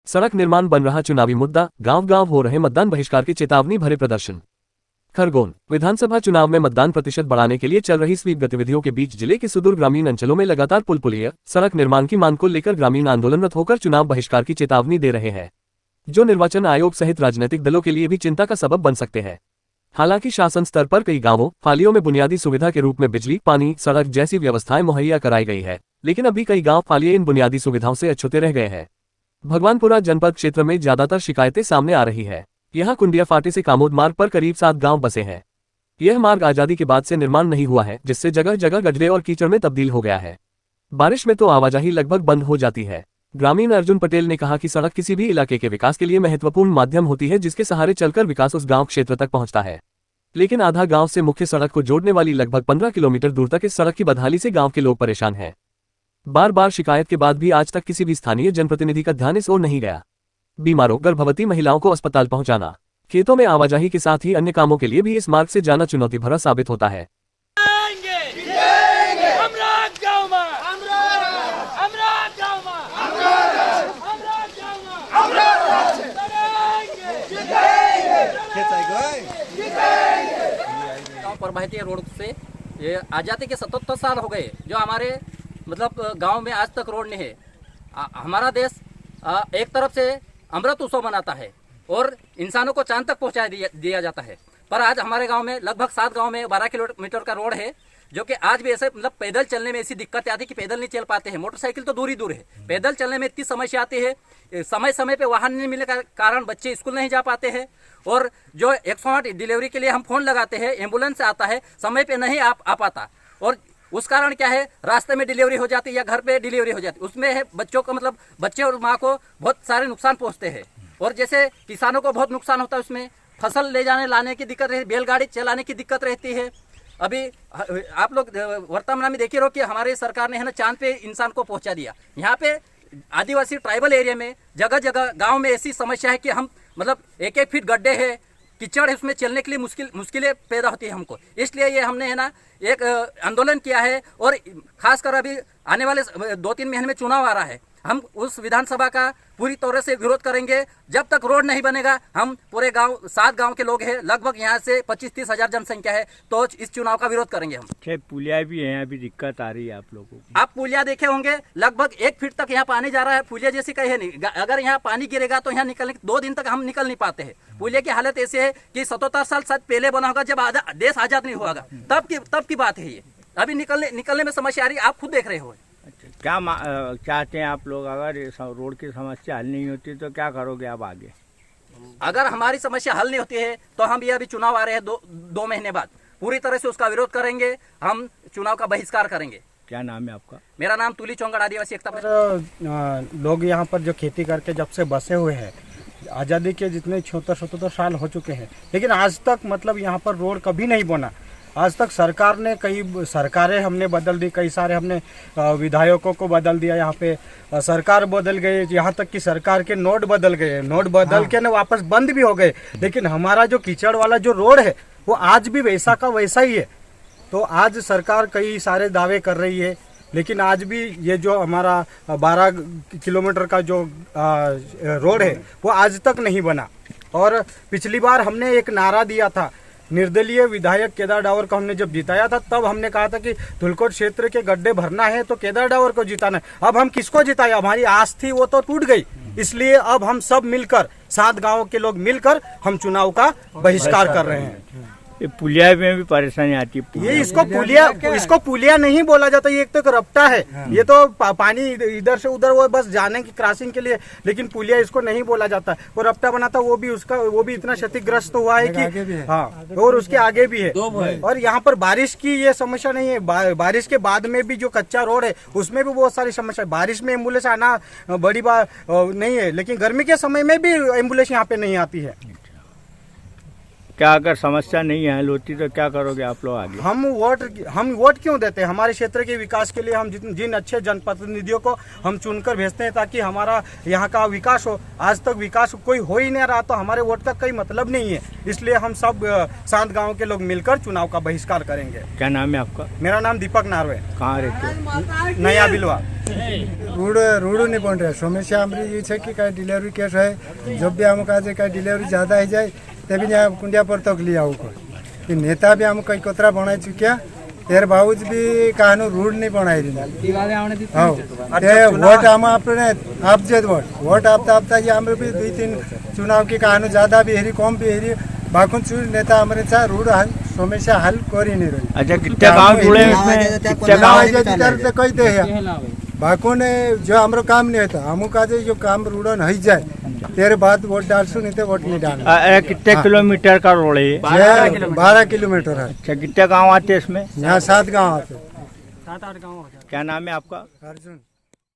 सड़क निर्माण बन रहा चुनावी मुद्दा, गांव-गांव हो रहे मतदान बहिष्कार की चेतावनी भरे प्रदर्शन। खरगोन विधानसभा चुनाव में मतदान प्रतिशत बढ़ाने के लिए चल रही स्वीप गतिविधियों के बीच जिले के सुदूर ग्रामीण अंचलों में लगातार पुल-पुलिया, सड़क निर्माण की मांग को लेकर ग्रामीण आंदोलनरत होकर चुनाव बहिष्कार की चेतावनी दे रहे हैं, जो निर्वाचन आयोग सहित राजनीतिक दलों के लिए भी चिंता का सबब बन सकते हैं। हालांकि शासन स्तर पर कई गांवों, पालियों में बुनियादी सुविधा के रूप में बिजली, पानी, सड़क जैसी व्यवस्थाएं मुहैया कराई गई है, लेकिन अभी कई गांव पालिये इन बुनियादी सुविधाओं से अछूते रह गए हैं। भगवानपुरा जनपद क्षेत्र में ज्यादातर शिकायतें सामने आ रही है। यहाँ कुंडिया फाटे से कामोद मार्ग पर करीब 7 गांव बसे हैं। यह मार्ग आजादी के बाद से निर्माण नहीं हुआ है, जिससे जगह जगह गड्ढे और कीचड़ में तब्दील हो गया है। बारिश में तो आवाजाही लगभग बंद हो जाती है। ग्रामीण अर्जुन पटेल ने कहा कि सड़क किसी भी इलाके के विकास के लिए महत्वपूर्ण माध्यम होती है, जिसके सहारे चलकर विकास उस गांव क्षेत्र तक पहुंचता है। लेकिन आधा गांव से मुख्य सड़क को जोड़ने वाली लगभग 15 किलोमीटर दूर तक इस सड़क की बदहाली से गांव के लोग परेशान हैं। बार बार शिकायत के बाद भी आज तक किसी भी स्थानीय जनप्रतिनिधि का ध्यान इस ओर नहीं गया। बीमारों, गर्भवती महिलाओं को अस्पताल पहुंचाना, खेतों में आवाजाही के साथ ही अन्य कामों के लिए भी इस मार्ग से जाना चुनौती भरा साबित होता है। परभाती रोड से ये आजादी के 77 साल हो गए, जो हमारे मतलब गांव में आज तक रोड नहीं है। हमारा देश एक तरफ से अमृत उत्सव मनाता है और इंसानों को चांद तक पहुंचा दिया जाता है, पर आज हमारे गांव में लगभग 7 गांव में 12 किलोमीटर का रोड है, जो कि आज भी ऐसे मतलब पैदल चलने में ऐसी दिक्कत आती है कि पैदल नहीं चल पाते हैं। मोटरसाइकिल तो दूर ही दूर है, पैदल चलने में इतनी समस्या आती है। समय समय पे वाहन नहीं मिलने के कारण बच्चे स्कूल नहीं जा पाते हैं, और जो 108 डिलीवरी के लिए हम फोन लगाते हैं, एम्बुलेंस आता है, समय पे नहीं आ पाता, और उस कारण क्या है, रास्ते में डिलीवरी हो जाती है या घर पे डिलीवरी हो जाती है। उसमें है बच्चों को मतलब बच्चे और माँ को बहुत सारे नुकसान पहुँचते हैं, और जैसे किसानों को बहुत नुकसान होता है। उसमें फसल ले जाने लाने की दिक्कत रहती, बैलगाड़ी चलाने की दिक्कत रहती है। अभी आप लोग वर्तमान में देखे रहो कि हमारी सरकार ने है ना चांद पे इंसान को पहुंचा दिया। यहाँ पे आदिवासी ट्राइबल एरिया में जगह जगह गांव में ऐसी समस्या है कि हम मतलब 1-1 फीट गड्ढे है, कीचड़ है, उसमें चलने के लिए मुश्किलें पैदा होती है हमको। इसलिए ये हमने है ना एक आंदोलन किया है, और खासकर अभी आने वाले 2-3 महीने में चुनाव आ रहा है। हम उस विधानसभा का पूरी तरह से विरोध करेंगे। जब तक रोड नहीं बनेगा, हम पूरे गांव 7 गांव के लोग हैं, लगभग यहाँ से 25-30 हजार जनसंख्या है, तो इस चुनाव का विरोध करेंगे हम। पुलिया भी है, अभी दिक्कत आ रही है आप लोगों को। आप पुलिया देखे होंगे, लगभग 1 फीट तक यहाँ पानी जा रहा है। पुलिया जैसी कहीं है नहीं, अगर यहाँ पानी गिरेगा तो यहाँ निकलने 2 दिन तक हम निकल नहीं पाते हैं। पुलिया की हालत ऐसी है कि 77 साल पहले बना होगा, जब देश आजाद नहीं हुआ, तब की बात है ये। अभी निकलने में समस्या आ रही है, आप खुद देख रहे हो। क्या चाहते हैं आप लोग? अगर रोड की समस्या हल नहीं होती तो क्या करोगे आप आगे? अगर हमारी समस्या हल नहीं होती है तो हम ये अभी चुनाव आ रहे हैं 2 महीने बाद, पूरी तरह से उसका विरोध करेंगे। हम चुनाव का बहिष्कार करेंगे। क्या नाम है आपका? मेरा नाम तुली चौंगड़ आदिवासी एकता। लोग यहाँ पर जो खेती करके जब से बसे हुए हैं, आज़ादी के जितने 76-77 साल हो चुके हैं, लेकिन आज तक मतलब यहाँ पर रोड कभी नहीं बना। आज तक सरकार ने कई सरकारें हमने बदल दी, कई सारे हमने विधायकों को बदल दिया, यहाँ पे सरकार बदल गई, यहाँ तक कि सरकार के नोट बदल गए, नोट बदल के ना वापस बंद भी हो गए, लेकिन हमारा जो कीचड़ वाला जो रोड है वो आज भी वैसा का वैसा ही है। तो आज सरकार कई सारे दावे कर रही है, लेकिन आज भी ये जो हमारा 12 किलोमीटर का जो रोड है वो आज तक नहीं बना। और पिछली बार हमने एक नारा दिया था, निर्दलीय विधायक केदार डावर को हमने जब जिताया था, तब हमने कहा था कि धुलकोट क्षेत्र के गड्ढे भरना है तो केदार डावर को जिताना है। अब हम किसको जिताए? हमारी आस थी वो तो टूट गई। इसलिए अब हम सब मिलकर 7 गांवों के लोग मिलकर हम चुनाव का बहिष्कार कर रहे हैं। ये पुलिया में भी परेशानी आती है। ये इसको पुलिया नहीं बोला जाता, ये एक तो रपटा है। ये तो पानी इधर से उधर वो बस जाने की क्रॉसिंग के लिए, लेकिन पुलिया इसको नहीं बोला जाता। वो रपटा बना था, वो भी इतना क्षतिग्रस्त हुआ है कि हाँ, और उसके आगे भी है। और यहाँ पर बारिश की ये समस्या नहीं है, बारिश के बाद में भी जो कच्चा रोड है उसमें भी बहुत सारी समस्या। बारिश में एम्बुलेंस आना बड़ी बात नहीं है, लेकिन गर्मी के समय में भी एम्बुलेंस यहाँ पे नहीं आती है। क्या अगर समस्या नहीं हल होती तो क्या करोगे आप लोग आगे? हम वोट क्यों देते हैं? हमारे क्षेत्र के विकास के लिए हम जिन अच्छे जनप्रतिनिधियों को हम चुनकर भेजते हैं ताकि हमारा यहाँ का विकास हो। आज तक विकास कोई हो ही नहीं रहा, तो हमारे वोट का कोई मतलब नहीं है। इसलिए हम सब 7 गाँव के लोग मिलकर चुनाव का बहिष्कार करेंगे। क्या नाम है आपका? मेरा नाम दीपक नार्वे। कहाँ रहते हो? नया बिलवा। रोड रोड नहीं बन रहा समस्या हमारी ये है कि कहीं डिलीवरी केस है जब भी हमको आज कहीं डिलीवरी ज़्यादा ही जाए तभी यहाँ कुंडिया पर तक लिया को कि नेता भी हम कई कोतरा बना चुकिया तेरे बावज भी कहानो रोड नहीं बनाई रही हाँ वोट हम अपने आप जेद वोट आपता ये हमारे भी 2-3 चुनाव की कहानो ज़्यादा भी हेरी कम भी हेरी बाकुन चुन नेता हमारे साथ रोड समस्या हल कर ही नहीं रही। अच्छा कितने गांव जुड़े हैं इसमें? कितने गांव? तो कही दे बाको ने जो हमारा काम नहीं होता हमू का जो काम रोड नहीं जाए तेरे बाद वोट डालसू नहीं तो वोट नहीं डालना। कितने किलोमीटर का रोड है ये? 12 किलोमीटर है। अच्छा कितने गांव आते हैं इसमें? यहाँ 7 गाँव आते। क्या नाम है आपका? अर्जुन।